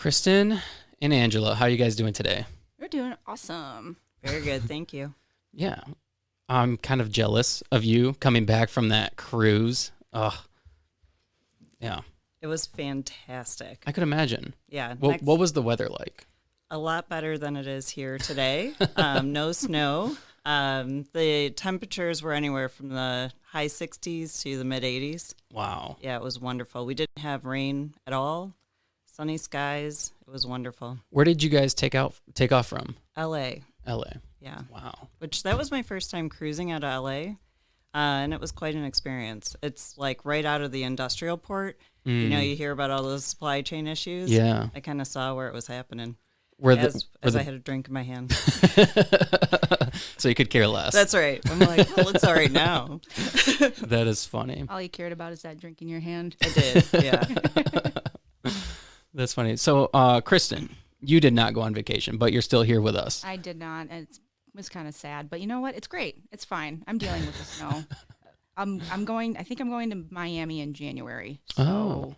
Kristin and Angela, how are you guys doing today? We're doing awesome. Very good, thank you. Yeah, I'm kind of jealous of you coming back from that cruise. Ugh. Yeah, It was fantastic. I could imagine. Yeah, What was the weather like? a lot better than it is here today. No snow. The temperatures were anywhere from the high 60s to the mid 80s. Wow. Yeah, it was wonderful. We didn't have rain at all. Sunny skies. It was wonderful. Where did you guys take off from? LA. LA. Yeah. Wow. Which that was my first time cruising out of LA. And it was quite an experience. It's like right out of the industrial port. You know, you hear about all those supply chain issues. Yeah. I kind of saw where it was happening Where as I had a drink in my hand. So you could care less. That's right. I'm like, well, it's all right now. That is funny. All you cared about is that drink in your hand. I did, yeah. That's funny. So, Kristin, you did not go on vacation, but you're still here with us. I did not, and it was kind of sad. But you know what? It's great. It's fine. I'm dealing with the snow. I'm going. I think I'm going to Miami in January. So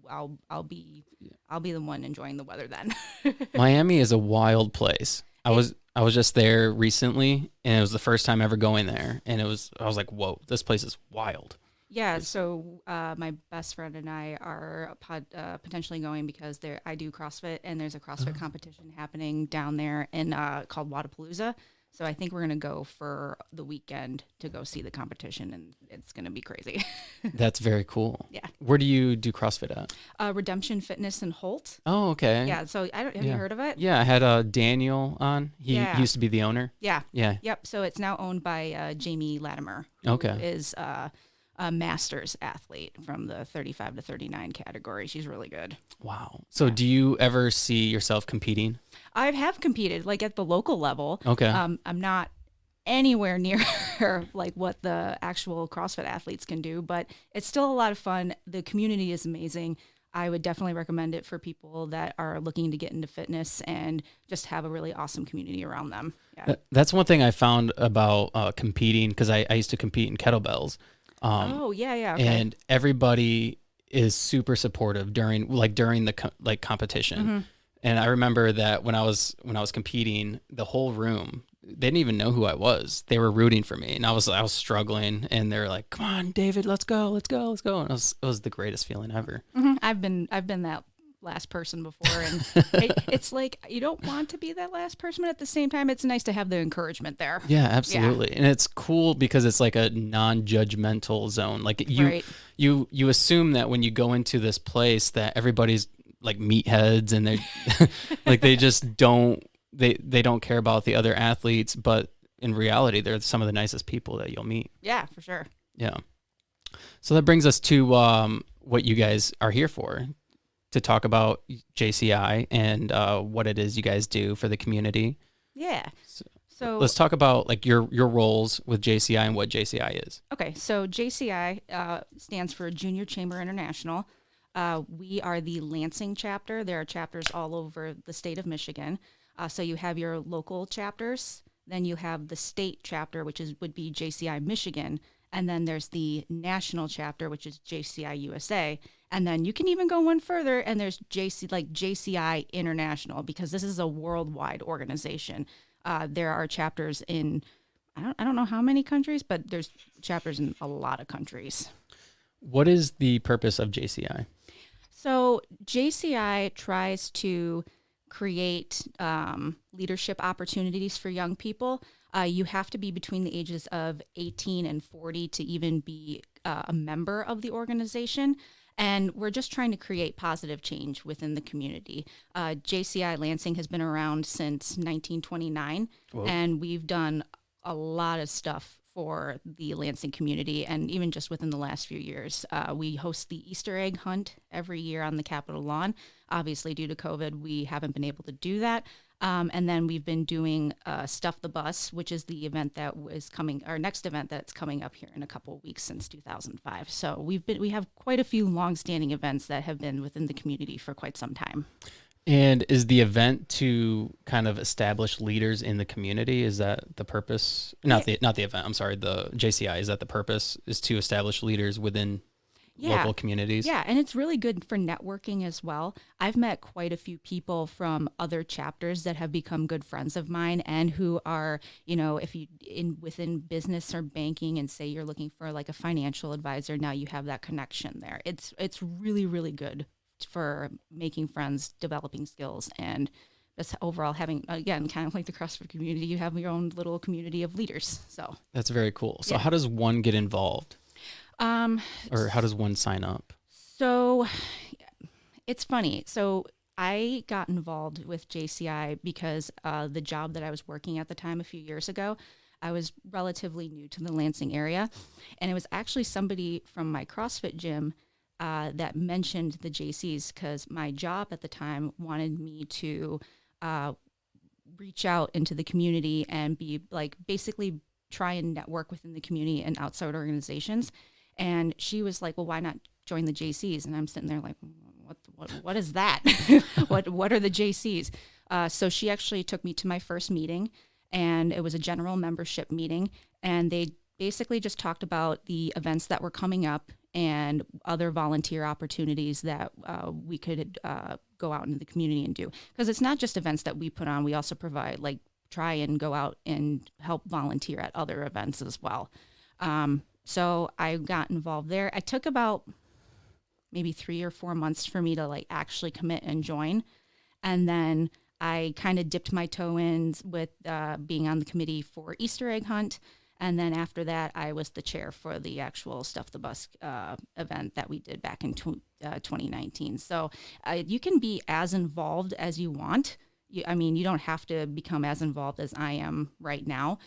I'll be the one enjoying the weather then. Miami is a wild place. I was just there recently, and it was the first time ever going there, and I was like, whoa, this place is wild. Yeah, so my best friend and I are potentially going because I do CrossFit, and there's a CrossFit competition happening down there called Wadapalooza. So I think we're going to go for the weekend to go see the competition, and it's going to be crazy. That's very cool. Yeah. Where do you do CrossFit at? Redemption Fitness in Holt. Oh, okay. Yeah, so have you heard of it? Yeah, I had Daniel on. He used to be the owner. Yeah. Yeah. Yep, so it's now owned by Jamie Latimer, who Okay. is a masters athlete from the 35 to 39 category. She's really good. Wow. So do you ever see yourself competing? I have competed like at the local level. Okay. I'm not anywhere near like what the actual CrossFit athletes can do, but it's still a lot of fun. The community is amazing. I would definitely recommend it for people that are looking to get into fitness and just have a really awesome community around them. Yeah. That's one thing I found about competing, because I used to compete in kettlebells. Okay. And everybody is super supportive during the competition. Mm-hmm. And I remember that when I was competing, the whole room, they didn't even know who I was. They were rooting for me, and I was struggling, and they're like, "Come on, David, let's go." And it was the greatest feeling ever. Mm-hmm. I've been that last person before, and it's like you don't want to be that last person, but at the same time, it's nice to have the encouragement there. Yeah, absolutely. Yeah. And it's cool because it's like a non-judgmental zone. Like you assume that when you go into this place that everybody's like meatheads, and they like they just don't care about the other athletes, but in reality, they're some of the nicest people that you'll meet. Yeah, for sure. Yeah. So that brings us to what you guys are here for, to talk about JCI and what it is you guys do for the community. Yeah. So let's talk about like your roles with JCI and what JCI is. Okay. So JCI stands for Junior Chamber International. We are the Lansing chapter. There are chapters all over the state of Michigan. So you have your local chapters, then you have the state chapter, which would be JCI Michigan, and then there's the national chapter, which is JCI USA. And then you can even go one further, and there's JCI International, because this is a worldwide organization. There are chapters in, I don't know how many countries, but there's chapters in a lot of countries. What is the purpose of JCI? So JCI tries to create leadership opportunities for young people. You have to be between the ages of 18 and 40 to even be a member of the organization. And we're just trying to create positive change within the community. JCI Lansing has been around since 1929, Whoa. And we've done a lot of stuff for the Lansing community, and even just within the last few years. We host the Easter egg hunt every year on the Capitol lawn. Obviously, due to COVID, we haven't been able to do that. And then we've been doing Stuff the Bus, which is the event that was coming, our next event that's coming up here in a couple of weeks since 2005. So we have quite a few longstanding events that have been within the community for quite some time. And is the event to kind of establish leaders in the community? Is that the purpose? Not the event. I'm sorry. The JCI, is that the purpose? Is to establish leaders within local communities. Yeah, and it's really good for networking as well. I've met quite a few people from other chapters that have become good friends of mine and who are, if you within business or banking and say you're looking for like a financial advisor, now you have that connection there. It's really, really good for making friends, developing skills, and just overall having, again, kind of like the CrossFit community, you have your own little community of leaders. So that's very cool. So how does one get involved? Or how does one sign up? So it's funny. So I got involved with JCI because the job that I was working at the time a few years ago, I was relatively new to the Lansing area. And it was actually somebody from my CrossFit gym that mentioned the JCs because my job at the time wanted me to reach out into the community and be like basically try and network within the community and outside organizations. And she was like, well, why not join the JCs? And I'm sitting there like, what is that? what are the JCs? So she actually took me to my first meeting, and it was a general membership meeting. And they basically just talked about the events that were coming up and other volunteer opportunities that we could go out into the community and do. Because it's not just events that we put on. We also provide, like, try and go out and help volunteer at other events as well. So I got involved there. I took about maybe 3 or 4 months for me to like actually commit and join. And then I kind of dipped my toe in with being on the committee for Easter egg hunt. And then after that, I was the chair for the actual Stuff the Bus event that we did back in 2019. So you can be as involved as you want. You don't have to become as involved as I am right now.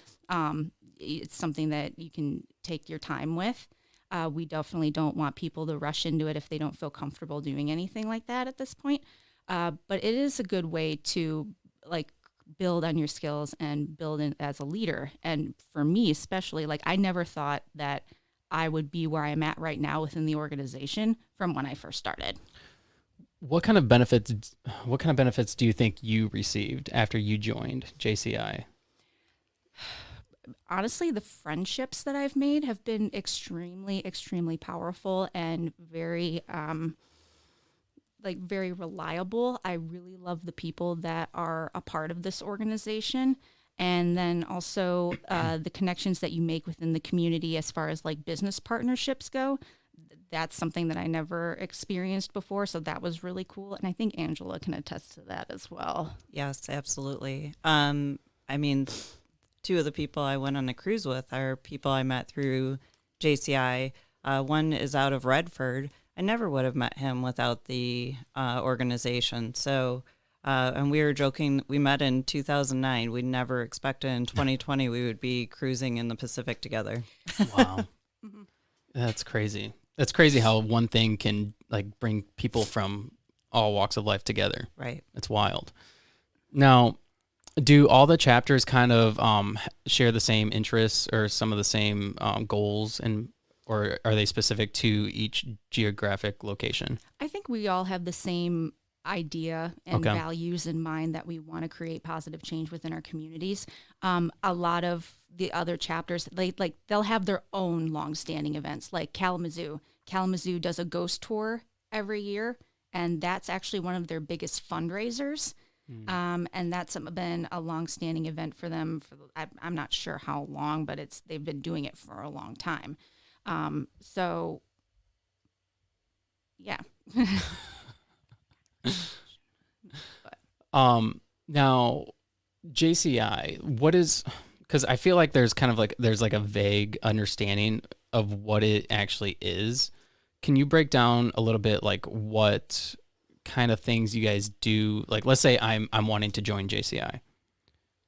It's something that you can take your time with. We definitely don't want people to rush into it if they don't feel comfortable doing anything like that at this point. But it is a good way to like build on your skills and build in as a leader. And for me, especially, like I never thought that I would be where I'm at right now within the organization from when I first started. What kind of benefits do you think you received after you joined JCI? Honestly, the friendships that I've made have been extremely, extremely powerful and very, very reliable. I really love the people that are a part of this organization. And then also the connections that you make within the community as far as like business partnerships go. That's something that I never experienced before. So that was really cool. And I think Angela can attest to that as well. Yes, absolutely. Two of the people I went on a cruise with are people I met through JCI. One is out of Redford. I never would have met him without the organization. So, and we were joking, we met in 2009. We never expected in 2020 we would be cruising in the Pacific together. Wow. That's crazy. That's crazy how one thing can like bring people from all walks of life together. Right. It's wild. Now, do all the chapters kind of share the same interests or some of the same goals, or are they specific to each geographic location? I think we all have the same idea and values in mind that we want to create positive change within our communities. A lot of the other chapters, they'll have their own long-standing events, like Kalamazoo. Kalamazoo does a ghost tour every year, and that's actually one of their biggest fundraisers. And that's been a long-standing event for them. I'm not sure how long, but they've been doing it for a long time. So, yeah. Now, JCI, what is? Because I feel like there's a vague understanding of what it actually is. Can you break down a little bit, like what kind of things you guys do? Like, let's say I'm wanting to join JCI.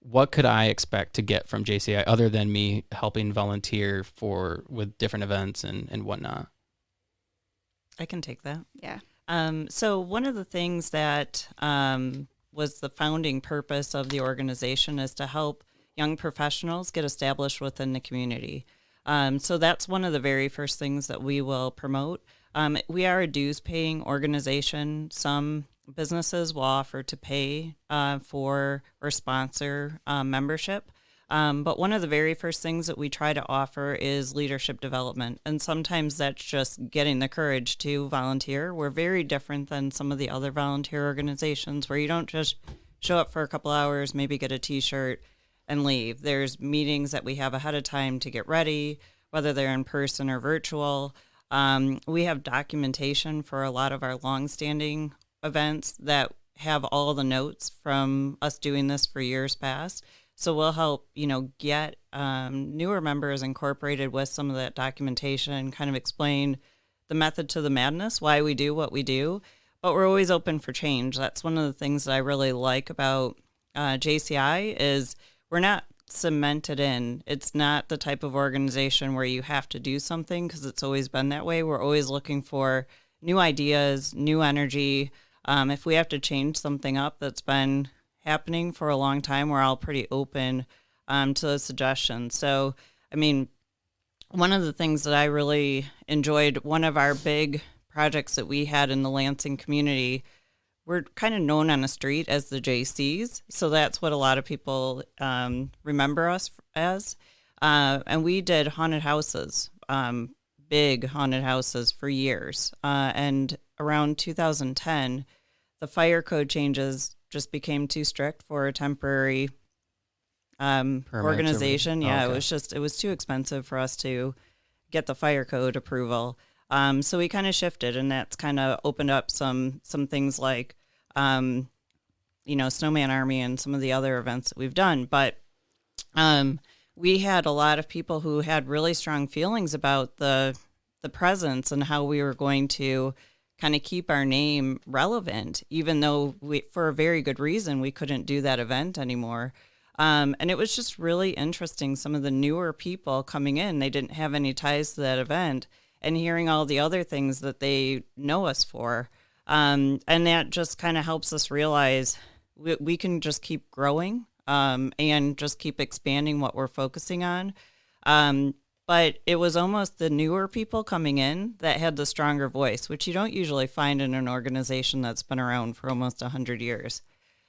What could I expect to get from JCI other than me helping volunteer with different events and whatnot? I can take that. Yeah. So one of the things that was the founding purpose of the organization is to help young professionals get established within the community. So that's one of the very first things that we will promote. We are a dues-paying organization. Some businesses will offer to pay for or sponsor membership. But one of the very first things that we try to offer is leadership development. And sometimes that's just getting the courage to volunteer. We're very different than some of the other volunteer organizations where you don't just show up for a couple hours, maybe get a T-shirt and leave. There's meetings that we have ahead of time to get ready, whether they're in person or virtual. We have documentation for a lot of our longstanding events that have all the notes from us doing this for years past. So we'll help, get newer members incorporated with some of that documentation, kind of explain the method to the madness, why we do what we do. But we're always open for change. That's one of the things that I really like about JCI is we're not cemented in. It's not the type of organization where you have to do something because it's always been that way. We're always looking for new ideas, new energy. If we have to change something up that's been happening for a long time, we're all pretty open to those suggestions. So, one of the things that I really enjoyed, one of our big projects that we had in the Lansing community, we're kind of known on the street as the JCs. So that's what a lot of people remember us as. And we did haunted houses, big haunted houses for years. And around 2010, the fire code changes just became too strict for a temporary organization. Yeah, okay. It was too expensive for us to get the fire code approval. So we kind of shifted, and that's kind of opened up some things like, Snowman Army and some of the other events that we've done. But we had a lot of people who had really strong feelings about the presence and how we were going to kind of keep our name relevant, even though for a very good reason, we couldn't do that event anymore. And it was just really interesting. Some of the newer people coming in, they didn't have any ties to that event, and hearing all the other things that they know us for. And that just kind of helps us realize we can just keep growing and just keep expanding what we're focusing on. But it was almost the newer people coming in that had the stronger voice, which you don't usually find in an organization that's been around for almost 100 years.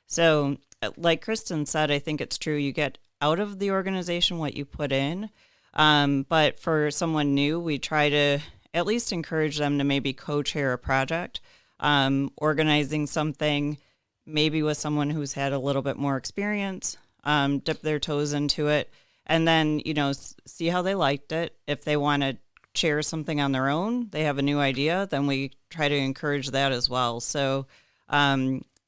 So like Kristin said, I think it's true. You get out of the organization what you put in. But for someone new, we try to at least encourage them to maybe co-chair a project, organizing something maybe with someone who's had a little bit more experience, dip their toes into it. And then, see how they liked it. If they want to share something on their own, they have a new idea, then we try to encourage that as well. So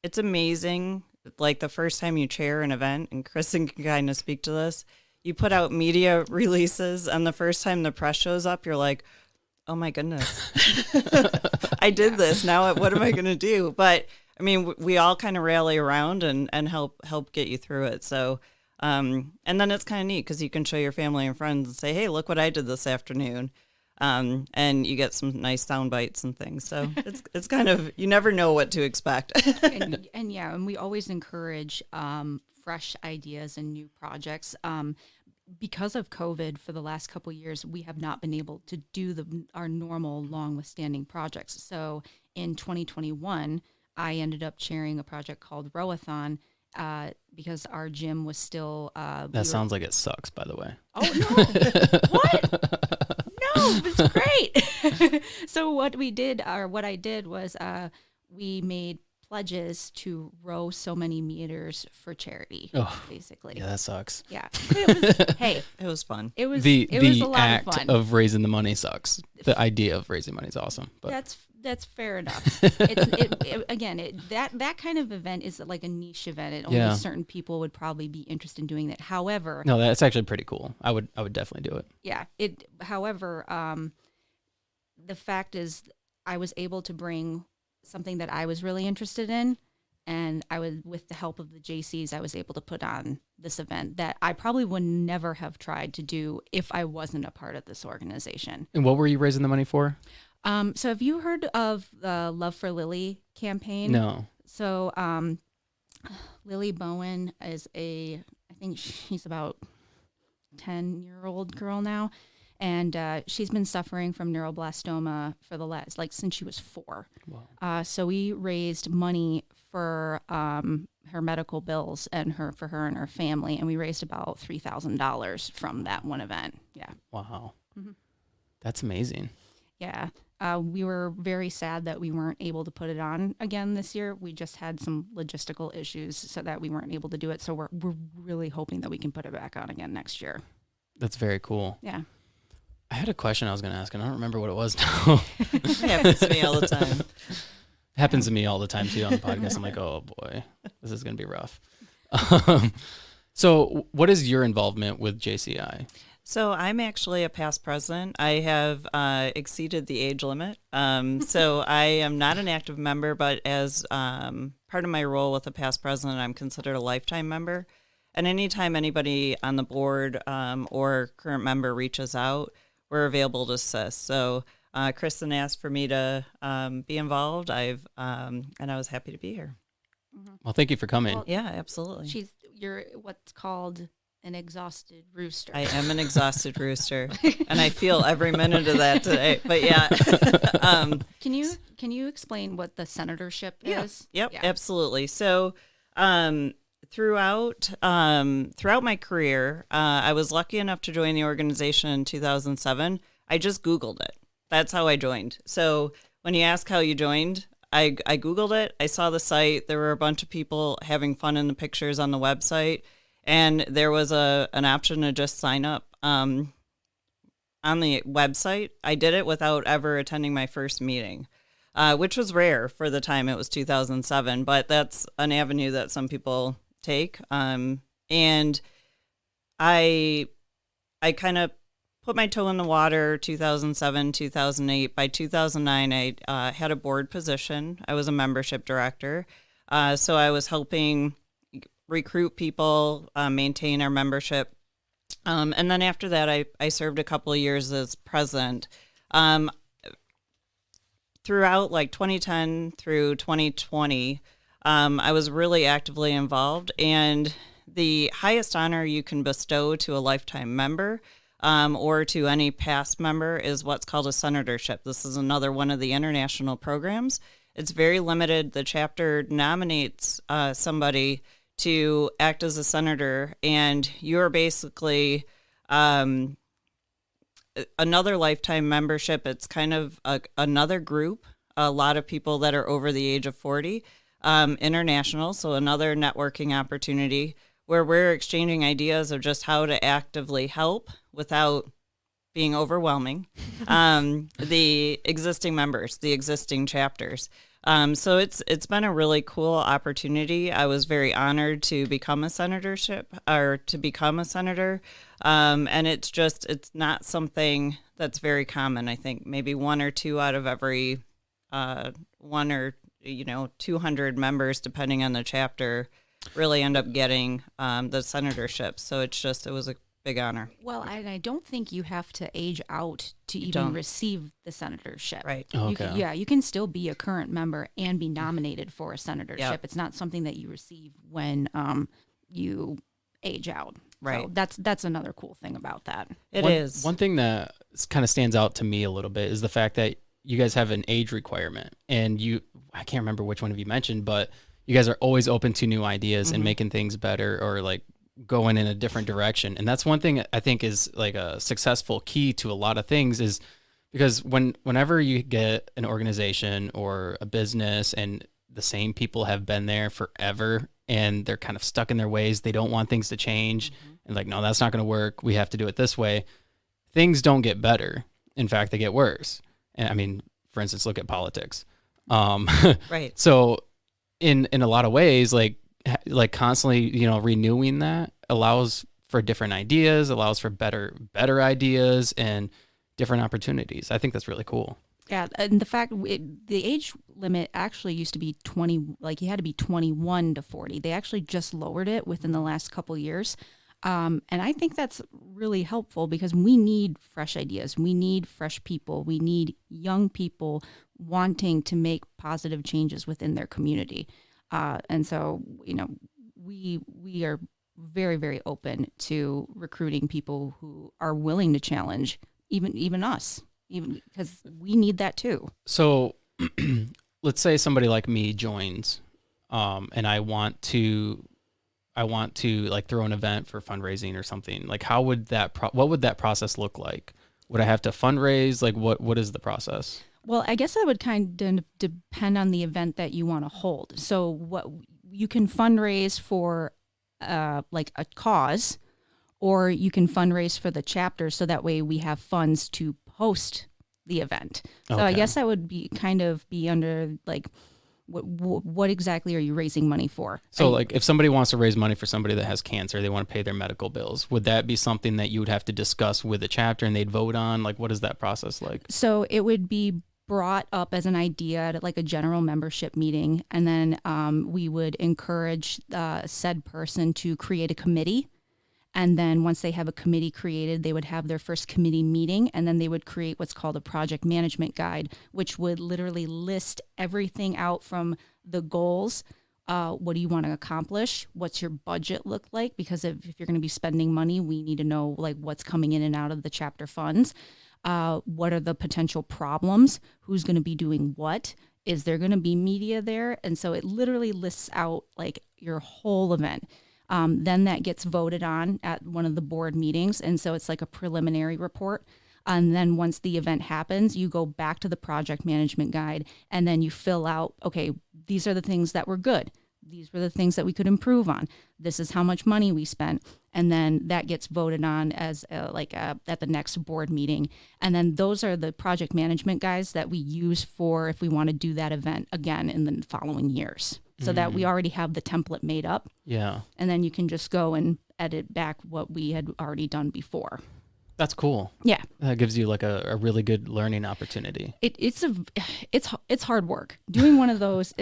it's amazing. Like the first time you chair an event, and Kristin can kind of speak to this, you put out media releases, and the first time the press shows up, you're like, oh my goodness, I did this. Now what am I going to do? But we all kind of rally around and help get you through it. So and then it's kind of neat because you can show your family and friends and say, hey, look what I did this afternoon. And you get some nice sound bites and things. So it's kind of, you never know what to expect. and we always encourage fresh ideas and new projects. Because of COVID for the last couple of years, we have not been able to do our normal long withstanding projects. So in 2021, I ended up chairing a project called Rowathon, because our gym was still... sounds like it sucks, by the way. Oh, no. What? No, it was great. So what I did was we made pledges to row so many meters for charity, basically. Yeah, that sucks. Yeah. It was fun. It was the a lot act of fun. of raising the money sucks. The idea of raising money is awesome. But that's fair enough. That kind of event is like a niche event. Only certain people would probably be interested in doing that. However, no, that's actually pretty cool. I would definitely do it. Yeah. However, the fact is, I was able to bring something that I was really interested in, and with the help of the JCs, I was able to put on this event that I probably would never have tried to do if I wasn't a part of this organization. And what were you raising the money for? So have you heard of the Love for Lily campaign? No. So Lily Bowen is I think she's about 10-year-old girl now. And she's been suffering from neuroblastoma for since she was 4. Wow. So we raised money for her medical bills and for her and her family, and we raised about $3,000 from that one event. Yeah. Wow. Mm-hmm. That's amazing. Yeah. We were very sad that we weren't able to put it on again this year. We just had some logistical issues so that we weren't able to do it. So we're really hoping that we can put it back on again next year. That's very cool. Yeah. I had a question I was going to ask, and I don't remember what it was now. It happens to me all the time. Happens to me all the time, too, on the podcast. I'm like, oh, boy, this is going to be rough. So what is your involvement with JCI? So I'm actually a past president. I have exceeded the age limit. So I am not an active member, but as part of my role with a past president, I'm considered a lifetime member. And anytime anybody on the board or current member reaches out, we're available to assist. So Kristin asked for me to be involved. And I was happy to be here. Well, thank you for coming. Well, yeah, absolutely. You're what's called an exhausted rooster. I am an exhausted rooster, and I feel every minute of that today. But yeah, can you explain what the senatorship is? Yep, yeah. Absolutely. So throughout my career, I was lucky enough to join the organization in 2007. I just Googled it. That's how I joined. So when you ask how you joined, I Googled it. I saw the site. There were a bunch of people having fun in the pictures on the website. And there was an option to just sign up on the website. I did it without ever attending my first meeting, which was rare for the time. It was 2007, but that's an avenue that some people take. And I kind of put my toe in the water 2007, 2008. By 2009, I had a board position. I was a membership director. So I was helping recruit people, maintain our membership. And then after that, I served a couple of years as president. Throughout like 2010 through 2020, I was really actively involved. And the highest honor you can bestow to a lifetime member or to any past member is what's called a senatorship. This is another one of the international programs. It's very limited. The chapter nominates somebody to act as a senator, and you're basically another lifetime membership. It's kind of another group, a lot of people that are over the age of 40, international, so another networking opportunity where we're exchanging ideas of just how to actively help without being overwhelming, the existing members, the existing chapters. So it's been a really cool opportunity. I was very honored to become a senator. And it's not something that's very common. I think maybe one or two out of every 200 members, depending on the chapter, really end up getting the senatorship. So it was a big honor. Well, I don't think you have to age out to even receive the senatorship. Right. Okay. You can still be a current member and be nominated for a senatorship. Yep. It's not something that you receive when you age out. Right. So that's another cool thing about that. It is. One thing that kind of stands out to me a little bit is the fact that you guys have an age requirement, and I can't remember which one of you mentioned, but you guys are always open to new ideas and making things better, or like going in a different direction. And that's one thing I think is like a successful key to a lot of things, is because whenever you get an organization or a business and the same people have been there forever and they're kind of stuck in their ways, they don't want things to change and like, no, that's not going to work. We have to do it this way. Things don't get better. In fact, they get worse. And I mean, for instance, look at politics. Right. So in a lot of ways, like constantly, renewing that allows for different ideas, allows for better ideas and different opportunities. I think that's really cool. Yeah, and the fact the age limit actually used to be 20, like you had to be 21 to 40. They actually just lowered it within the last couple of years. And I think that's really helpful because we need fresh ideas. We need fresh people. We need young people wanting to make positive changes within their community. And so, we are very, very open to recruiting people who are willing to challenge even us, even because we need that too. So let's say somebody like me joins. and I want to like throw an event for fundraising or something. Like, how would what would that process look like? Would I have to fundraise? Like, what is the process? Well, I guess that would kind of depend on the event that you want to hold. So what you can fundraise for, like a cause, or you can fundraise for the chapter. So that way we have funds to host the event. So I guess that would be under like, what exactly are you raising money for? So like if somebody wants to raise money for somebody that has cancer, they want to pay their medical bills, would that be something that you would have to discuss with the chapter and they'd vote on? Like, what is that process like? So it would be brought up as an idea at like a general membership meeting, and then we would encourage said person to create a committee. And then once they have a committee created, they would have their first committee meeting, and then they would create what's called a project management guide, which would literally list everything out from the goals. What do you want to accomplish? What's your budget look like? Because if you're going to be spending money, we need to know like what's coming in and out of the chapter funds. What are the potential problems? Who's going to be doing what? Is there going to be media there? And so it literally lists out like your whole event. Then that gets voted on at one of the board meetings. And so it's like a preliminary report. And then once the event happens, you go back to the project management guide, and then you fill out, okay, these are the things that were good. These were the things that we could improve on. This is how much money we spent. And then that gets voted on as at the next board meeting. And then those are the project management guides that we use for if we want to do that event again in the following years. So that we already have the template made up. Yeah. And then you can just go and edit back what we had already done before. That's cool. Yeah. That gives you like a really good learning opportunity. It's hard work. Doing one of those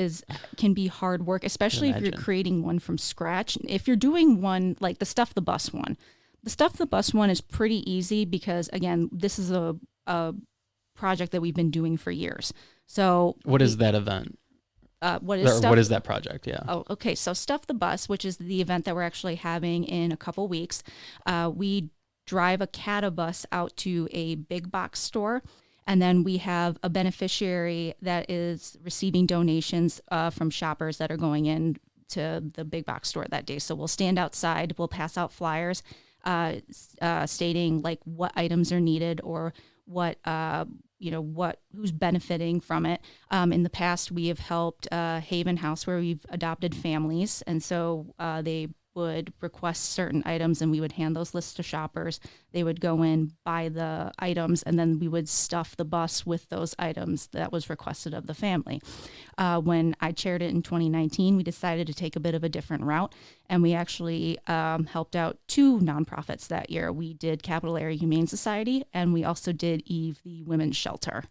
can be hard work, especially if you're creating one from scratch. If you're doing one like the Stuff the Bus one. The Stuff the Bus one is pretty easy because again, this is a project that we've been doing for years. So what is that event? What is that project? Yeah. Oh, okay. So Stuff the Bus, which is the event that we're actually having in a couple weeks, we drive a CATA bus out to a big box store, and then we have a beneficiary that is receiving donations from shoppers that are going in to the big box store that day. So we'll stand outside, we'll pass out flyers stating like what items are needed or what who's benefiting from it. In the past, we have helped Haven House where we've adopted families. And so they would request certain items and we would hand those lists to shoppers. They would go in, buy the items, and then we would stuff the bus with those items that was requested of the family. When I chaired it in 2019, we decided to take a bit of a different route, and we actually helped out two nonprofits that year. We did Capital Area Humane Society, and we also did Eve, the women's shelter.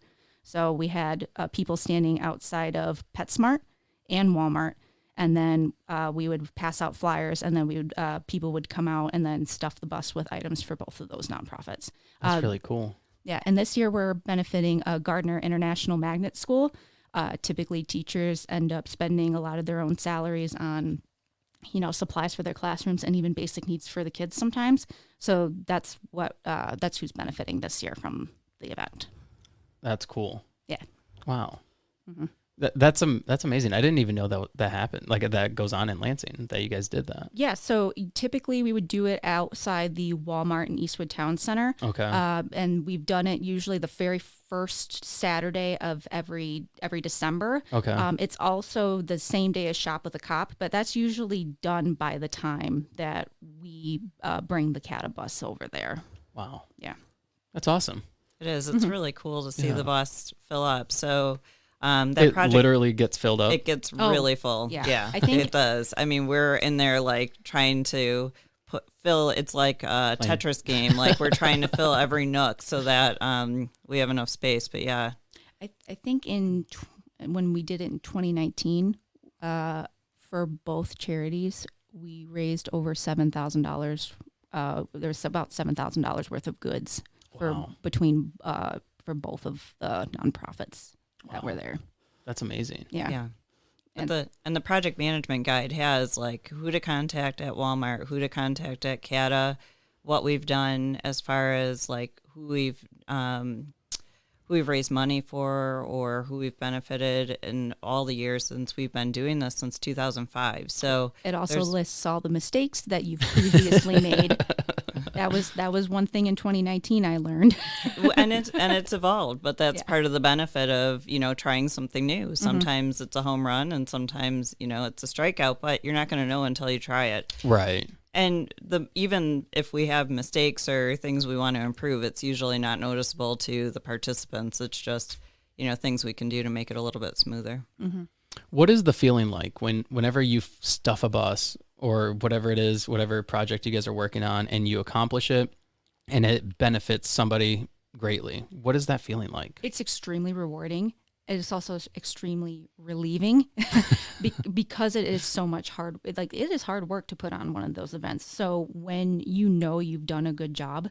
So we had people standing outside of PetSmart and Walmart, and then we would pass out flyers, and then people would come out and then stuff the bus with items for both of those nonprofits. That's really cool. Yeah, and this year we're benefiting Gardner International Magnet School. Typically, teachers end up spending a lot of their own salaries on, supplies for their classrooms and even basic needs for the kids sometimes. So that's who's benefiting this year from the event. That's cool. Yeah. Wow. Mm-hmm. That's amazing. I didn't even know that happened. Like that goes on in Lansing, that you guys did that. Yeah. So typically we would do it outside the Walmart in Eastwood Town Center. Okay. And we've done it usually the very first Saturday of every December. Okay. It's also the same day as Shop with a Cop, but that's usually done by the time that we bring the CATA bus over there. Wow. Yeah. That's awesome. It is. It's really cool to see the bus fill up. So that project literally gets filled up. It gets really full. Yeah. I think it does. I mean, we're in there like trying to fill. It's like a Tetris game. Like we're trying to fill every nook so that we have enough space. But yeah, I think when we did it in 2019 for both charities, we raised over $7,000. There's about $7,000 worth of goods for both of the nonprofits that were there. That's amazing. Yeah. And the project management guide has like who to contact at Walmart, who to contact at CATA, what we've done as far as like who who we've raised money for or who we've benefited in all the years since we've been doing this since 2005. So it also lists all the mistakes that you've previously made. That was one thing in 2019 I learned. and it's evolved, but that's part of the benefit of, trying something new. Sometimes it's a home run and sometimes, it's a strikeout, but you're not going to know until you try it. Right. And even if we have mistakes or things we want to improve, it's usually not noticeable to the participants. It's just, things we can do to make it a little bit smoother. Mm-hmm. What is the feeling like whenever you stuff a bus or whatever it is, whatever project you guys are working on, and you accomplish it and it benefits somebody greatly? What is that feeling like? It's extremely rewarding. It's also extremely relieving because it is so much it is hard work to put on one of those events. So when you've done a good job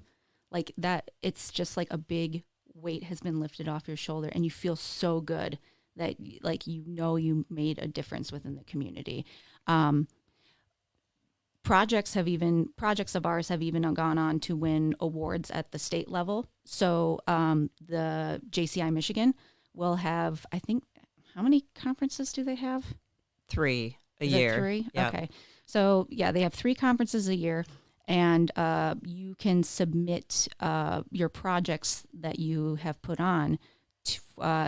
like that, it's just like a big weight has been lifted off your shoulder and you feel so good that you made a difference within the community. Projects of ours have even gone on to win awards at the state level. So the JCI Michigan will have, I think, how many conferences do they have? 3 a Is year. It 3? Yep. Okay. So they have 3 conferences a year, and you can submit your projects that you have put on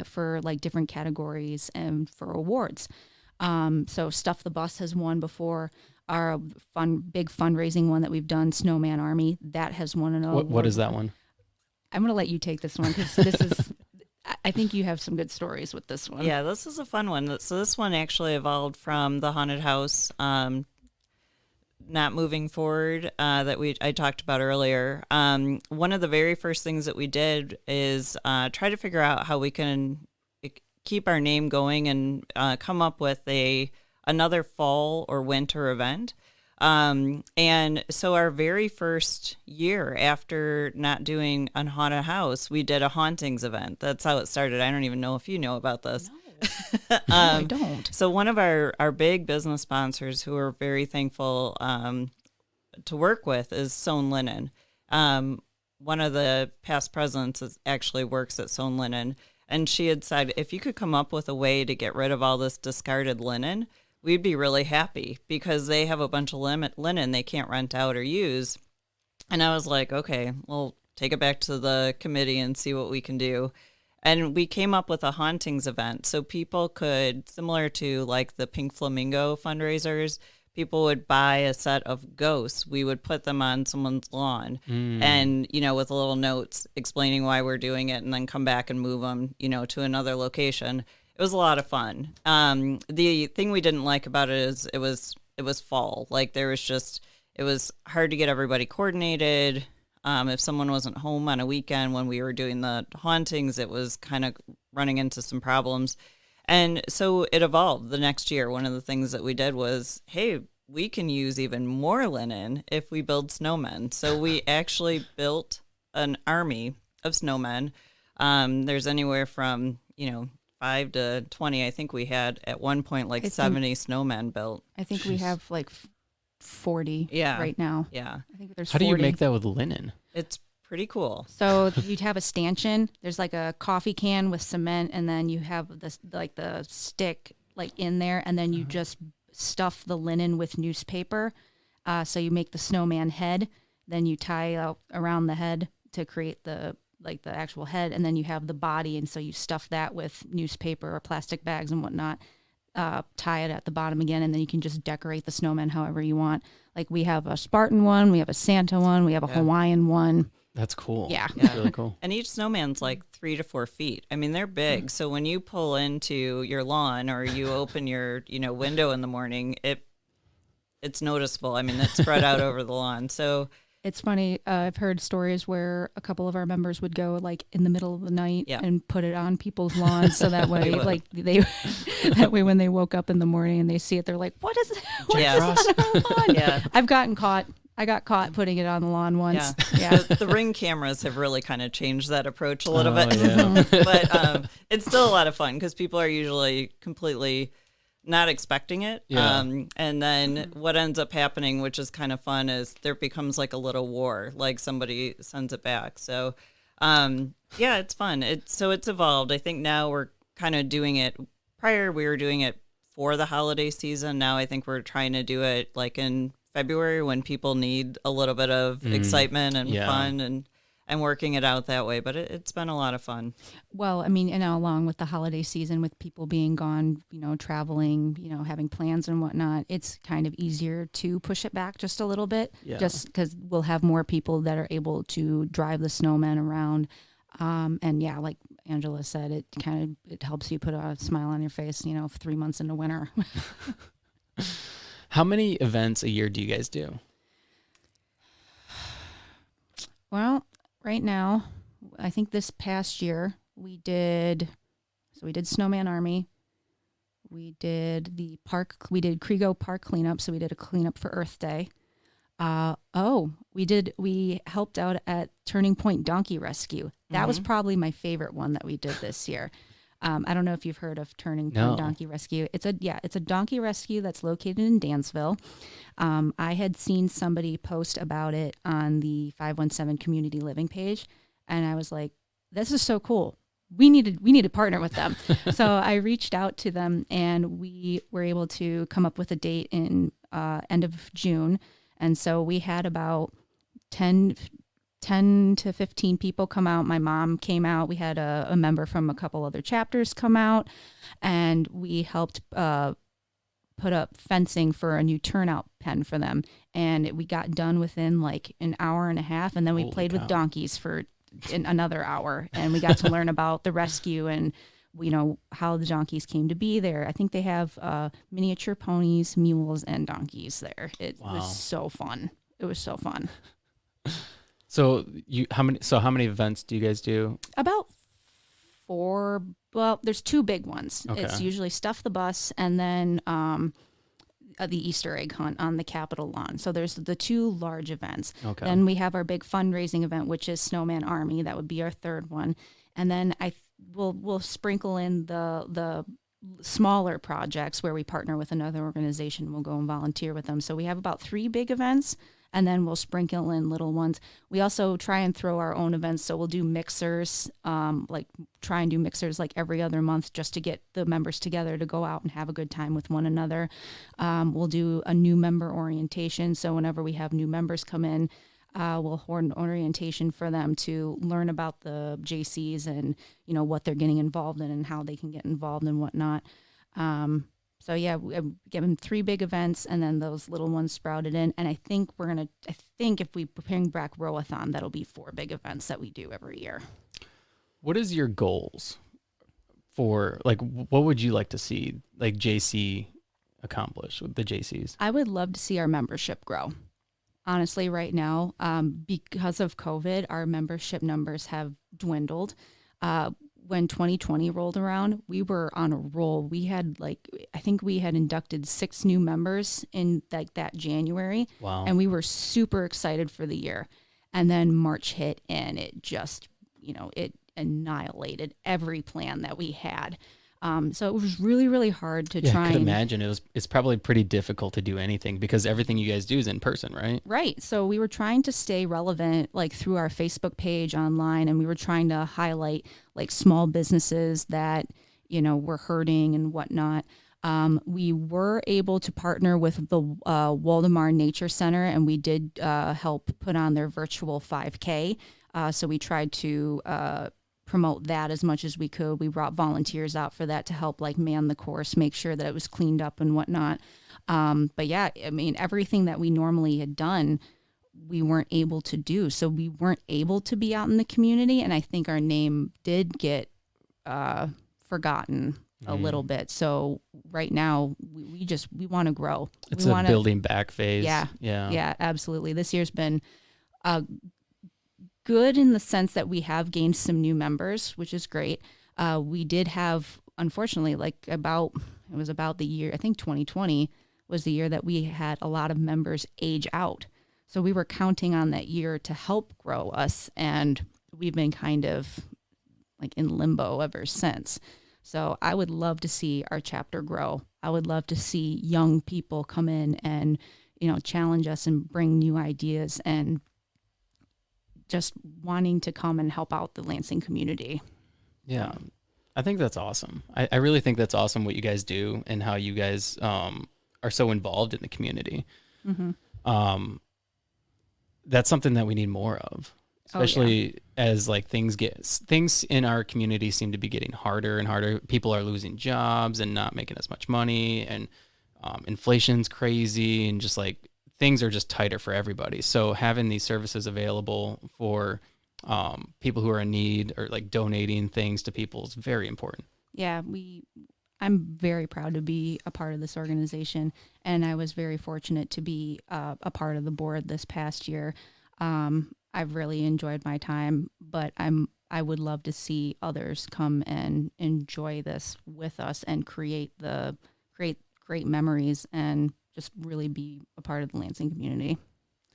for like different categories and for awards. So Stuff the Bus has won before. Our big fundraising one that we've done, Snowman Army, that has won an award. What is that one? I'm going to let you take this one because this is, I think you have some good stories with this one. Yeah, this is a fun one. So this one actually evolved from the haunted house not moving forward that I talked about earlier. One of the very first things that we did is try to figure out how we can keep our name going and come up with another fall or winter event. And so our very first year after not doing a haunted house, we did a hauntings event. That's how it started. I don't even know if you know about this. No, I don't. So one of our big business sponsors who we're very thankful to work with is Sewn Linen. One of the past presidents actually works at Sewn Linen. And she had said, if you could come up with a way to get rid of all this discarded linen, we'd be really happy because they have a bunch of linen they can't rent out or use. And I was like, okay, we'll take it back to the committee and see what we can do. And we came up with a hauntings event. So people could, similar to like the Pink Flamingo fundraisers, people would buy a set of ghosts. We would put them on someone's lawn and, with a little notes explaining why we're doing it and then come back and move them, to another location. It was a lot of fun. The thing we didn't like about it is it was fall. Like it was hard to get everybody coordinated. If someone wasn't home on a weekend when we were doing the hauntings, it was kind of running into some problems. And so it evolved the next year. One of the things that we did was, hey, we can use even more linen if we build snowmen. So we actually built an army of snowmen. There's anywhere from, 5 to 20. I think we had at one point 70 snowmen built. I think we have 40 right now. Yeah. I think there's How 40. do you make that with linen? It's pretty cool. So you'd have a stanchion. There's like a coffee can with cement, and then you have the stick in there, and then you just stuff the linen with newspaper. So you make the snowman head, then you tie out around the head to create the actual head, and then you have the body, and so you stuff that with newspaper or plastic bags and whatnot. Tie it at the bottom again, and then you can just decorate the snowman however you want. Like we have a Spartan one, we have a Santa one, we have a Hawaiian one. That's cool. Yeah. That's really cool. And each snowman's 3 to 4 feet. I mean, they're big. So when you pull into your lawn or you open your, window in the morning, it's noticeable. I mean, it's spread out over the lawn. So it's funny. I've heard stories where a couple of our members would go in the middle of the night and put it on people's lawns, so that way, that way when they woke up in the morning and they see it, they're like, "What is it? What is this on our lawn?" Yeah. I've gotten caught. I got caught putting it on the lawn once. Yeah. The Ring cameras have really kind of changed that approach a little bit, Yeah. but it's still a lot of fun because people are usually completely not expecting it. Yeah. And then what ends up happening, which is kind of fun, is there becomes a little war, somebody sends it back. So Yeah, it's fun. It's evolved. I think now we're kind of doing it. Prior, we were doing it for the holiday season. Now I think we're trying to do it like in February when people need a little bit of excitement and fun and working it out that way. But it's been a lot of fun. Well, I mean, and along with the holiday season, with people being gone, traveling, having plans and whatnot, it's kind of easier to push it back just a little bit, just because we'll have more people that are able to drive the snowmen around. And yeah, like Angela said, it helps you put a smile on your face, 3 months into winter. How many events a year do you guys do? Well, right now, I think this past year we did Snowman Army. We did Kriego Park cleanup. So we did a cleanup for Earth Day. We helped out at Turning Point Donkey Rescue. That was probably my favorite one that we did this year. I don't know if you've heard of Turning Point Donkey Rescue. It's a donkey rescue that's located in Dansville. I had seen somebody post about it on the 517 community living page, and I was like, this is so cool. We need to partner with them. So I reached out to them, and we were able to come up with a date in end of June. And so we had about 10 to 15 people come out. My mom came out. We had a member from a couple other chapters come out, and we helped put up fencing for a new turnout pen for them. And we got done within like an hour and a half, and then we played with donkeys for another hour, and we got to learn about the rescue and how the donkeys came to be there. I think they have miniature ponies, mules, and donkeys there. It was so fun. It was so fun. So how many events do you guys do? About 4. Well, there's 2 big ones. Okay. It's usually Stuff the Bus and then the Easter egg hunt on the Capitol lawn. So there's the 2 large events. Okay. Then we have our big fundraising event, which is Snowman Army. That would be our 3rd one. And then we'll sprinkle in the smaller projects where we partner with another organization. We'll go and volunteer with them. So we have about 3 big events, and then we'll sprinkle in little ones. We also try and throw our own events. So we'll do mixers, try and do mixers like every other month just to get the members together to go out and have a good time with one another. We'll do a new member orientation. So whenever we have new members come in, we'll hold an orientation for them to learn about the JCs and, what they're getting involved in and how they can get involved and whatnot. So yeah, we give them 3 big events, and then those little ones sprouted in. And I think if we bring back Rowathon, that'll be 4 big events that we do every year. What is your goals for, what would you like to see, JC accomplish with the JCs? I would love to see our membership grow. Honestly, right now, because of COVID, our membership numbers have dwindled. When 2020 rolled around, we were on a roll. We had I think we had inducted 6 new members in that January. Wow. And we were super excited for the year. And then March hit, and it just, it annihilated every plan that we had. So it was really, really hard to try. I could imagine it's probably pretty difficult to do anything because everything you guys do is in person, right? Right. So we were trying to stay relevant, through our Facebook page online, and we were trying to highlight small businesses that, were hurting and whatnot. We were able to partner with the Waldemar Nature Center, and we did help put on their virtual 5K. So we tried to promote that as much as we could. We brought volunteers out for that to help man the course, make sure that it was cleaned up and whatnot. But yeah, I mean, everything that we normally had done, we weren't able to do. So we weren't able to be out in the community. And I think our name did get forgotten a little bit. So right now we want to grow. It's a building back phase. Yeah, absolutely. This year's been good in the sense that we have gained some new members, which is great. We did have, unfortunately, it was about the year, I think 2020 was the year that we had a lot of members age out. So we were counting on that year to help grow us, and we've been kind of in limbo ever since. So I would love to see our chapter grow. I would love to see young people come in and, challenge us and bring new ideas and just wanting to come and help out the Lansing community. Yeah. I think that's awesome. I really think that's awesome what you guys do and how you guys are so involved in the community. Mm-hmm. That's something that we need more of, especially as like things in our community seem to be getting harder and harder. People are losing jobs and not making as much money, and inflation's crazy, and just like things are just tighter for everybody. So having these services available for people who are in need, or like donating things to people, is very important. Yeah, I'm very proud to be a part of this organization, and I was very fortunate to be a part of the board this past year. I've really enjoyed my time, but I would love to see others come and enjoy this with us and create great memories and just really be a part of the Lansing community.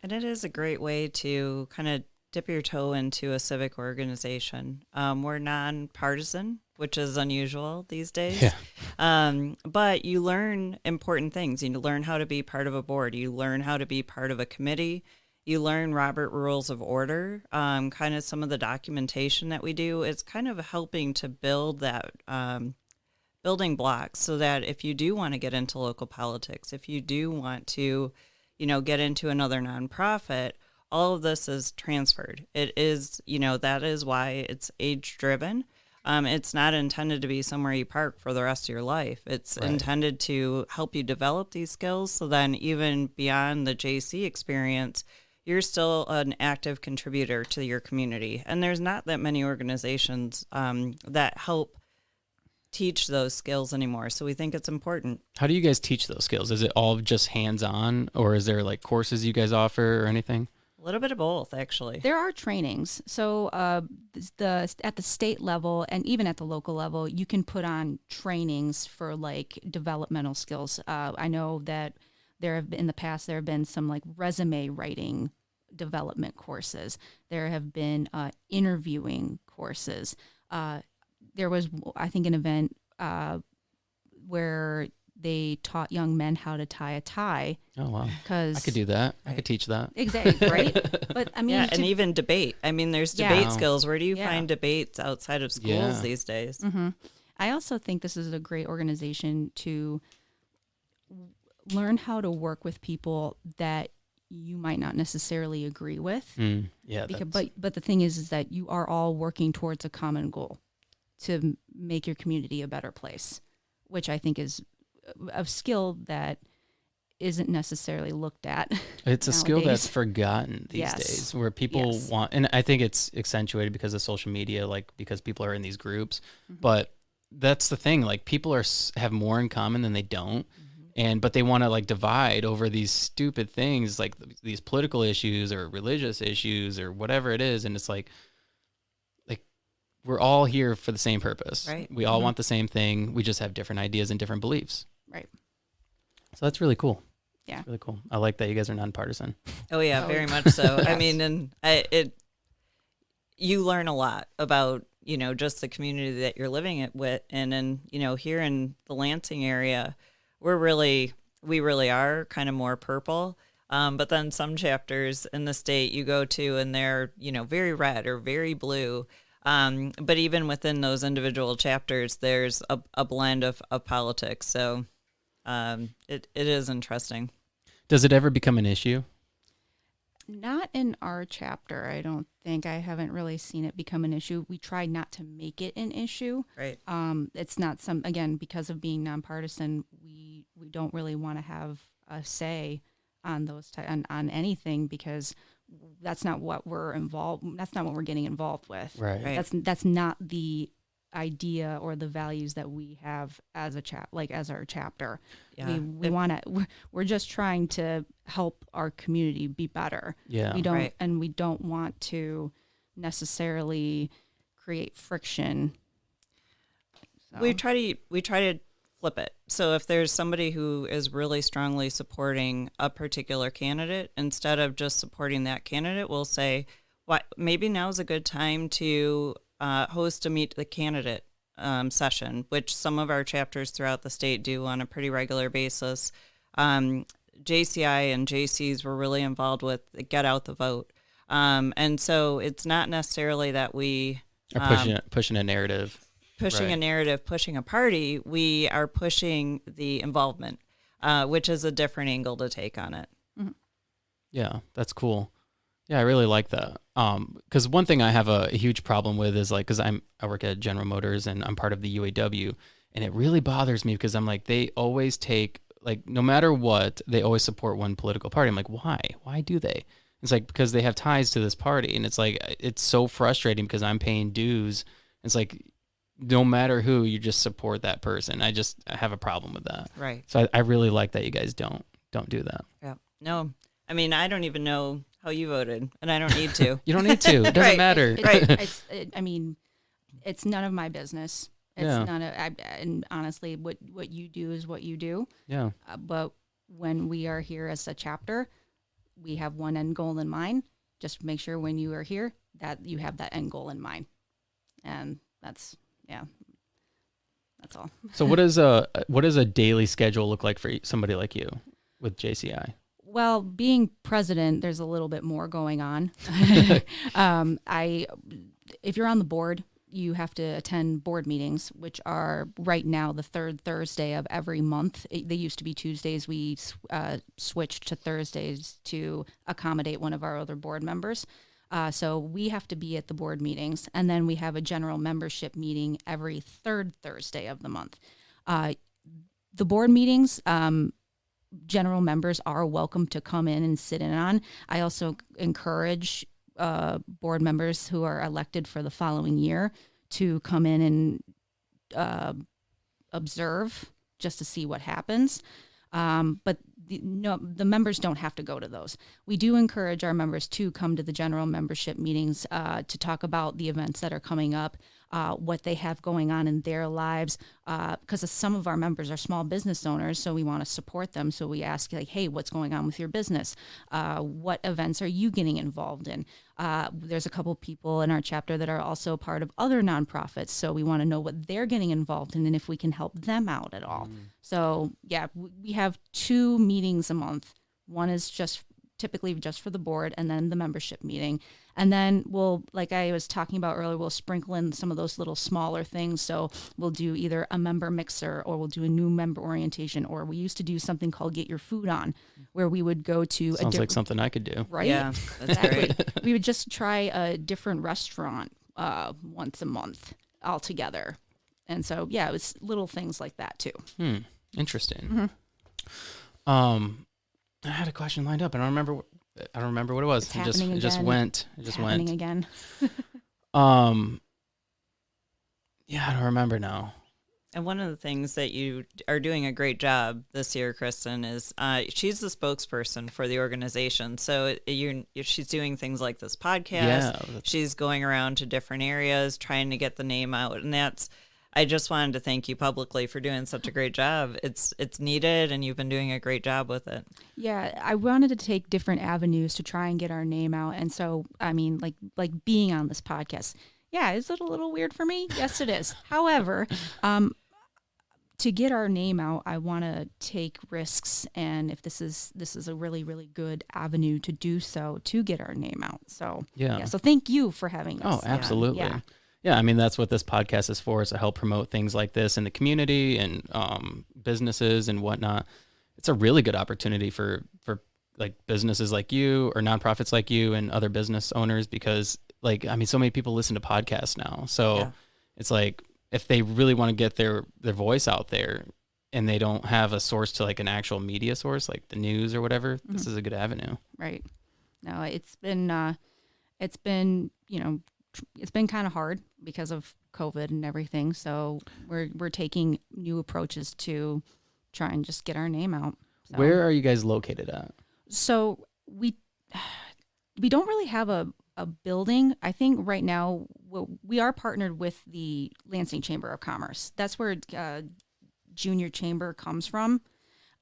And it is a great way to kind of dip your toe into a civic organization. We're nonpartisan, which is unusual these days. Yeah. But you learn important things. You learn how to be part of a board. You learn how to be part of a committee. You learn Robert Rules of Order. Kind of some of the documentation that we do. It's kind of helping to build that building blocks so that if you do want to get into local politics, if you do want to, get into another nonprofit, all of this is transferred. It is, that is why it's age driven. It's not intended to be somewhere you park for the rest of your life. It's intended to help you develop these skills. So then even beyond the JC experience, you're still an active contributor to your community. And there's not that many organizations that help teach those skills anymore. So we think it's important. How do you guys teach those skills? Is it all just hands-on, or is there like courses you guys offer or anything? A little bit of both, actually. There are trainings. So at the state level and even at the local level, you can put on trainings for like developmental skills. I know that in the past there have been some like resume writing development courses. There have been interviewing courses. There was, I think, an event where they taught young men how to tie a tie. Oh, wow. I could do that. Right. I could teach that. Exactly, right? But I mean... Yeah, and even debate. I mean, there's debate skills. Where do you find debates outside of schools these days? Mm-hmm. I also think this is a great organization to learn how to work with people that you might not necessarily agree with. Yeah. But the thing is that you are all working towards a common goal to make your community a better place, which I think is a skill that isn't necessarily looked at. It's a skill that's forgotten these days, where people want, and I think it's accentuated because of social media, like because people are in these groups. But that's the thing, like people have more in common than they don't. But they want to like divide over these stupid things, like these political issues or religious issues or whatever it is. And it's like we're all here for the same purpose. Right. We all want the same thing. We just have different ideas and different beliefs. Right. So that's really cool. Yeah. It's really cool. I like that you guys are nonpartisan. Oh yeah, very much so. Yes. I mean, and you learn a lot about, just the community that you're living with. And here in the Lansing area, we really are kind of more purple. But then some chapters in the state you go to and they're, very red or very blue. But even within those individual chapters, there's a blend of politics. So it is interesting. Does it ever become an issue? Not in our chapter, I don't think. I haven't really seen it become an issue. We try not to make it an issue. Right. It's not again, because of being nonpartisan, we don't really want to have a say on those on anything, because that's not what we're involved. That's not what we're getting involved with. Right. That's not the idea or the values that we have as as our chapter. Yeah. We're just trying to help our community be better. Yeah. We don't want to necessarily create friction. So. We try to flip it. So if there's somebody who is really strongly supporting a particular candidate, instead of just supporting that candidate, we'll say, maybe now's a good time to host a Meet the Candidate session, which some of our chapters throughout the state do on a pretty regular basis. JCI and JCs were really involved with Get Out the Vote. And so it's not necessarily that we are pushing a narrative. Pushing a narrative, pushing a party. We are pushing the involvement, which is a different angle to take on it. Mm-hmm. Yeah, that's cool. Yeah, I really like that. Because one thing I have a huge problem with is like, because I work at General Motors and I'm part of the UAW, and it really bothers me because I'm like, they always take, like, no matter what, they always support one political party. I'm like, why? Why do they? It's like, because they have ties to this party, and it's like, it's so frustrating because I'm paying dues. It's like, no matter who, you just support that person. I have a problem with that. Right. So I really like that you guys don't do that. Yeah. No, I mean, I don't even know how you voted, and I don't need to. You don't need to. It doesn't Right. matter. I mean, it's none of my business. It's none of, and honestly, what you do is what you do. Yeah. But when we are here as a chapter, we have one end goal in mind. Just make sure when you are here that you have that end goal in mind. And that's all. So what does a daily schedule look like for somebody like you with JCI? Well, being president, there's a little bit more going on. If you're on the board, you have to attend board meetings, which are right now the third Thursday of every month. They used to be Tuesdays. We switched to Thursdays to accommodate one of our other board members. So we have to be at the board meetings, and then we have a general membership meeting every third Thursday of the month. The board meetings, general members are welcome to come in and sit in on. I also encourage board members who are elected for the following year to come in and observe just to see what happens. But the members don't have to go to those. We do encourage our members to come to the general membership meetings to talk about the events that are coming up, what they have going on in their lives, because some of our members are small business owners, so we want to support them. So we ask, like, hey, what's going on with your business? What events are you getting involved in? There's a couple people in our chapter that are also part of other nonprofits, so we want to know what they're getting involved in and if we can help them out at all. So, yeah, we have 2 meetings a month. One is typically just for the board, and then the membership meeting. And then we'll, like I was talking about earlier, we'll sprinkle in some of those little smaller things. So we'll do either a member mixer, or we'll do a new member orientation, or we used to do something called Get Your Food On, where we would go to Sounds like something I could do. Right? Yeah, that's great. We would just try a different restaurant once a month all together. And so, yeah, it was little things like that too. Interesting. I had a question lined up, and I don't remember what it was. It just went. Again. Yeah, I don't remember now. And one of the things that you are doing a great job this year, Kristin, is she's the spokesperson for the organization. So she's doing things like this podcast. Yeah, she's going around to different areas trying to get the name out. And I just wanted to thank you publicly for doing such a great job. It's needed, and you've been doing a great job with it. Yeah, I wanted to take different avenues to try and get our name out. And so, I mean, like being on this podcast, yeah, is it a little weird for me? Yes, it is. However, to get our name out, I want to take risks, and if this is a really, really good avenue to do so, to get our name out. So yeah, so thank you for having us. Oh, absolutely. Yeah, I mean, that's what this podcast is for, is to help promote things like this in the community and businesses and whatnot. It's a really good opportunity for like businesses like you or nonprofits like you and other business owners, because, like, I mean, so many people listen to podcasts now. So it's like, if they really want to get their voice out there and they don't have a source to, like, an actual media source, like the news or whatever, this is a good avenue. Right. No, it's been kind of hard because of COVID and everything. So we're taking new approaches to try and just get our name out. So, where are you guys located at? So we don't really have a building. I think right now we are partnered with the Lansing Chamber of Commerce. That's where Junior Chamber comes from.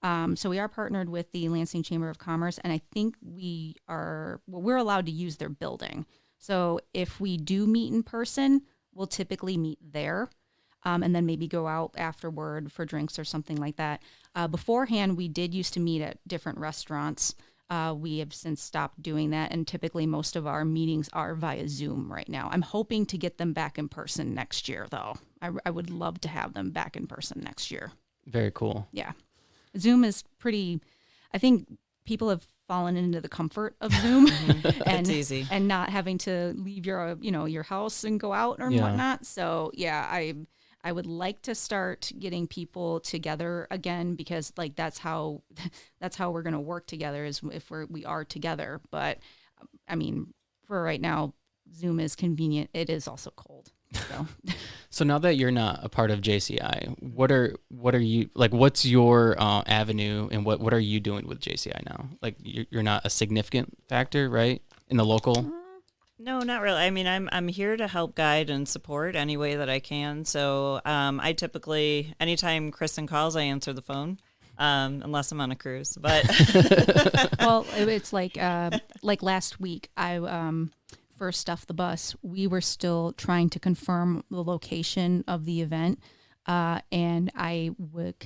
So we are partnered with the Lansing Chamber of Commerce, and I think we're allowed to use their building. So if we do meet in person, we'll typically meet there, and then maybe go out afterward for drinks or something like that. Beforehand, we did used to meet at different restaurants. We have since stopped doing that, and typically most of our meetings are via Zoom right now. I'm hoping to get them back in person next year, though. I would love to have them back in person next year. Very cool. Yeah. Zoom is pretty, I think people have fallen into the comfort of Zoom and it's easy. And not having to leave your house and go out or whatnot. So yeah, I would like to start getting people together again, because like that's how we're going to work together, is if we are together. But I mean, for right now, Zoom is convenient. It is also cold. So So now that you're not a part of JCI, what are you like? What's your avenue, and what are you doing with JCI now? Like you're not a significant factor, right, in the local? No, not really. I mean, I'm here to help guide and support any way that I can. So I typically, anytime Kristin calls, I answer the phone, unless I'm on a cruise. But well, it's like last week, I first stuffed the bus. We were still trying to confirm the location of the event, and I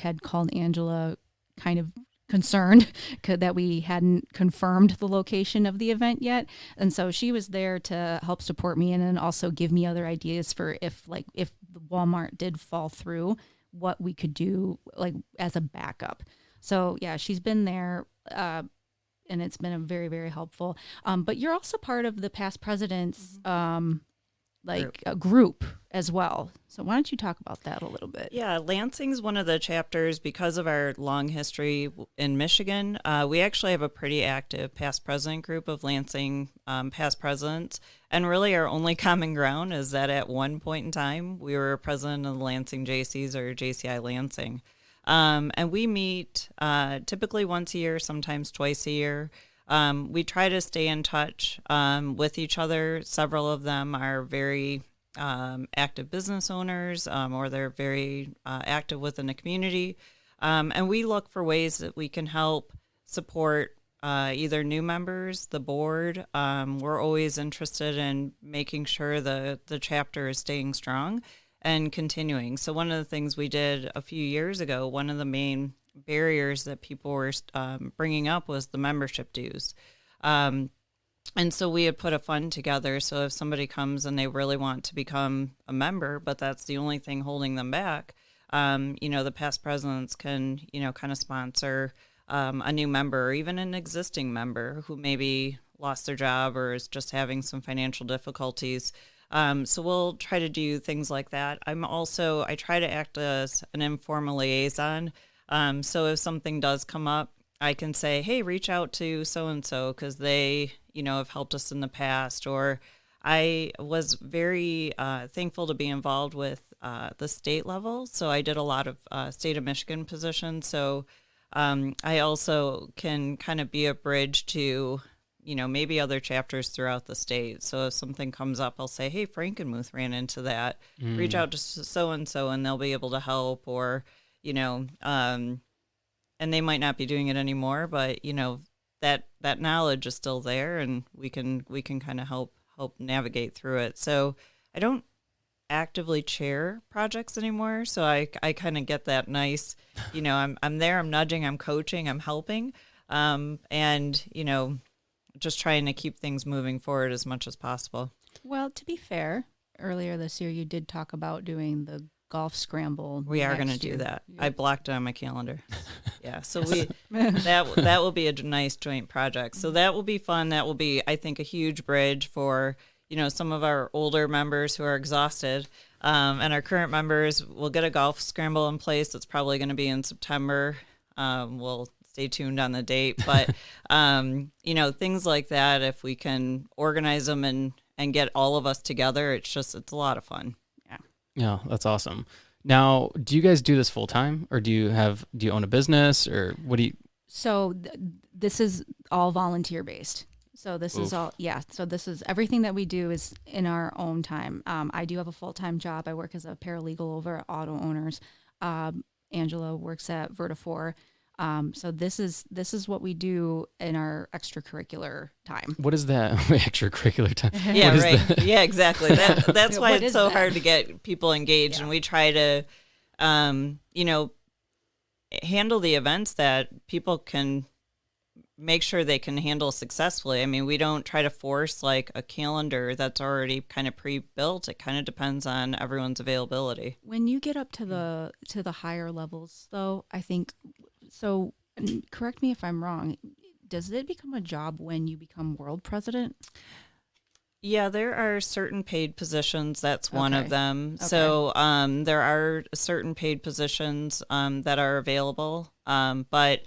had called Angela, kind of concerned that we hadn't confirmed the location of the event yet. And so she was there to help support me, and then also give me other ideas for if the Walmart did fall through, what we could do like as a backup. So yeah, she's been there, and it's been a very, very helpful. But you're also part of the past presidents a group as well. So why don't you talk about that a little bit? Yeah, Lansing's one of the chapters because of our long history in Michigan. We actually have a pretty active past president group of Lansing past presidents. And really our only common ground is that at one point in time, we were president of the Lansing JCs, or JCI Lansing. And we meet typically once a year, sometimes twice a year. We try to stay in touch with each other. Several of them are very active business owners, or they're very active within the community. And we look for ways that we can help support either new members, the board. We're always interested in making sure the chapter is staying strong and continuing. So one of the things we did a few years ago, one of the main barriers that people were bringing up was the membership dues. And so we had put a fund together. So if somebody comes and they really want to become a member, but that's the only thing holding them back, the past presidents can, kind of sponsor a new member, or even an existing member who maybe lost their job or is just having some financial difficulties. So we'll try to do things like that. I try to act as an informal liaison. So if something does come up, I can say, hey, reach out to so-and-so because they, have helped us in the past. Or I was very thankful to be involved with the state level. So I did a lot of state of Michigan positions. So I also can kind of be a bridge to, maybe other chapters throughout the state. So if something comes up, I'll say, hey, Frankenmuth ran into that. Reach out to so-and-so and they'll be able to help. Or and they might not be doing it anymore, but that knowledge is still there, and we can kind of help navigate through it. So I don't actively chair projects anymore, so I kind of get that nice, I'm there, I'm nudging, I'm coaching, I'm helping, and just trying to keep things moving forward as much as possible. Well, to be fair, earlier this year you did talk about doing the golf scramble. We are going to do that. I blocked it on my calendar. Yeah, so that will be a nice joint project. So that will be fun. That will be, I think, a huge bridge for some of our older members who are exhausted, and our current members. We'll get a golf scramble in place. It's probably going to be in September. We'll stay tuned on the date, but things like that. If we can organize them and get all of us together, it's a lot of fun. Yeah, that's awesome. Now, do you guys do this full time, or do you own a business, or what do you? So this is all volunteer based. So this is all, So this is everything that we do is in our own time. I do have a full-time job. I work as a paralegal over at Auto Owners. Angela works at Vertifor. So this is what we do in our extracurricular time. What is that extracurricular time? Yeah, right. That? Yeah, exactly. That's why it's so hard to get people engaged, and we try to, handle the events that people can make sure they can handle successfully. I mean, we don't try to force like a calendar that's already kind of pre-built. It kind of depends on everyone's availability. When you get up to the higher levels, though, I think so. Correct me if I'm wrong. Does it become a job when you become world president? Yeah, there are certain paid positions. That's one of them. Okay. So there are certain paid positions that are available, but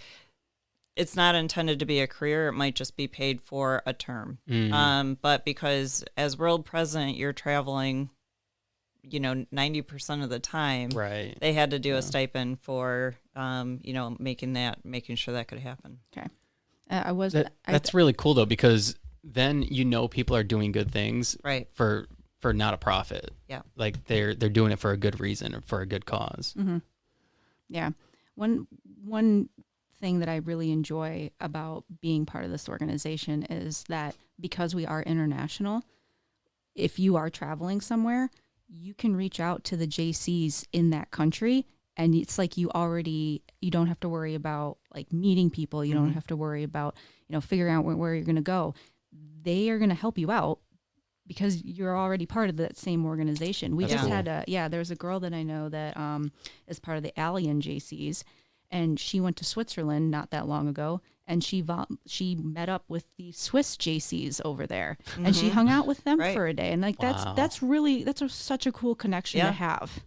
it's not intended to be a career. It might just be paid for a term. But because as world president, you're traveling, 90% of the time. Right. They had to do a stipend for, making sure that could happen. Okay. That's really cool though, because then people are doing good things, right, for not a profit. Yeah, like they're doing it for a good reason or for a good cause. Mm-hmm. Yeah. One thing that I really enjoy about being part of this organization is that because we are international, if you are traveling somewhere, you can reach out to the JCs in that country, and it's like you don't have to worry about like meeting people. You don't have to worry about figuring out where you're going to go. They are going to help you out because you're already part of that same organization. We just had there's a girl that I know that is part of the Allian JCs, and she went to Switzerland not that long ago, and she met up with the Swiss JCs over there, and she hung out with them for a day, and like that's such a cool connection to have.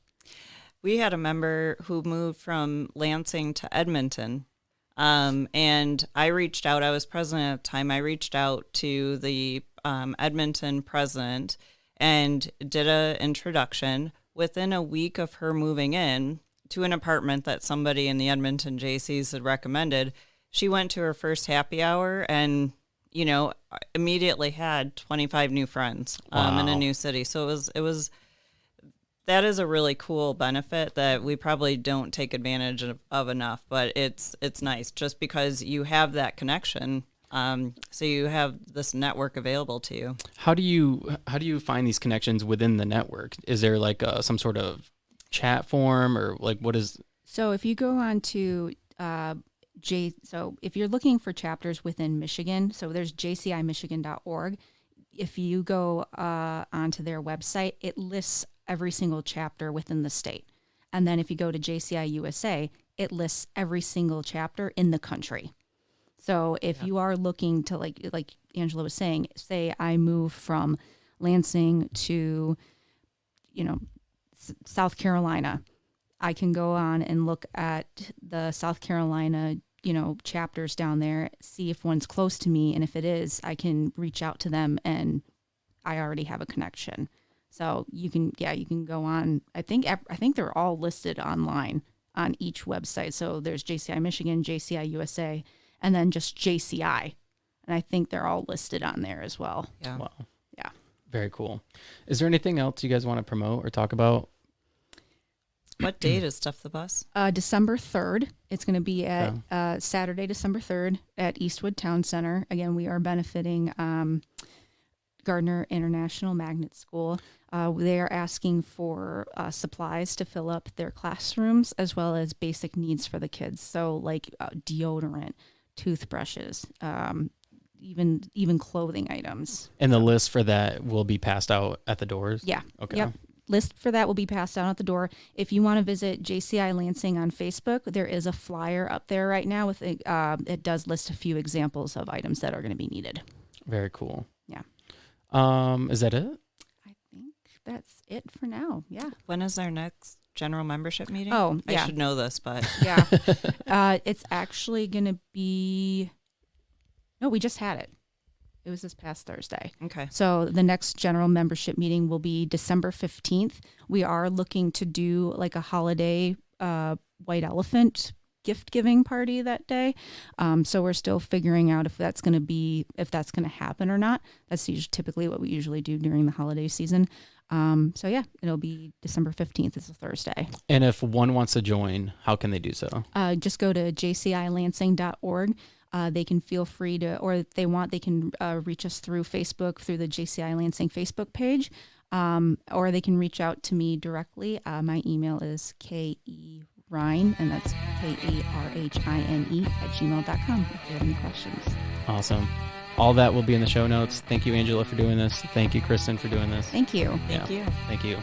We had a member who moved from Lansing to Edmonton. And I reached out, I was president at the time. I reached out to the Edmonton president and did an introduction. Within a week of her moving in to an apartment that somebody in the Edmonton JCs had recommended, she went to her first happy hour and, immediately had 25 new friends in a new city. So that is a really cool benefit that we probably don't take advantage of enough, but it's nice just because you have that connection. So you have this network available to you. How do you find these connections within the network? Is there like some sort of chat form or like what is? So if you go on to so if you're looking for chapters within Michigan, so there's jcimichigan.org. If you go onto their website, it lists every single chapter within the state. And then if you go to JCI USA, it lists every single chapter in the country. So if you are looking to, like Angela was saying, say I move from Lansing to, South Carolina, I can go on and look at the South Carolina, chapters down there, see if one's close to me. And if it is, I can reach out to them and I already have a connection. So you can go on. I think they're all listed online on each website. So there's JCI Michigan, JCI USA, and then just JCI. And I think they're all listed on there as well. Yeah. Wow. Yeah. Very cool. Is there anything else you guys want to promote or talk about? What date is Stuff the Bus? December 3rd. It's going to be at Saturday, December 3rd at Eastwood Town Center. Again, we are benefiting Gardner International Magnet School. They are asking for supplies to fill up their classrooms as well as basic needs for the kids. So like deodorant, toothbrushes, even clothing items. And the list for that will be passed out at the doors? Yeah. Okay. Yep. List for that will be passed out at the door. If you want to visit JCI Lansing on Facebook, there is a flyer up there right now with it does list a few examples of items that are going to be needed. Very cool. Yeah. Is that it? I think that's it for now. Yeah. When is our next general membership meeting? Oh, yeah. I should know this, but yeah. It's actually going to be, no, we just had it. It was this past Thursday. Okay. So the next general membership meeting will be December 15th. We are looking to do like a holiday white elephant gift giving party that day. So we're still figuring out if that's going to happen or not. That's typically what we usually do during the holiday season. So yeah, it'll be December 15th. It's a Thursday. And if one wants to join, how can they do so? Just go to jcilansing.org. They can feel free to, or if they want, they can reach us through Facebook, through the JCI Lansing Facebook page, or they can reach out to me directly. My email is KERhine Rhine, and that's KARHINE @gmail.com if you have any questions. Awesome. All that will be in the show notes. Thank you, Angela, for doing this. Thank you, Kristin, for doing this. Thank you. Thank you. Thank you.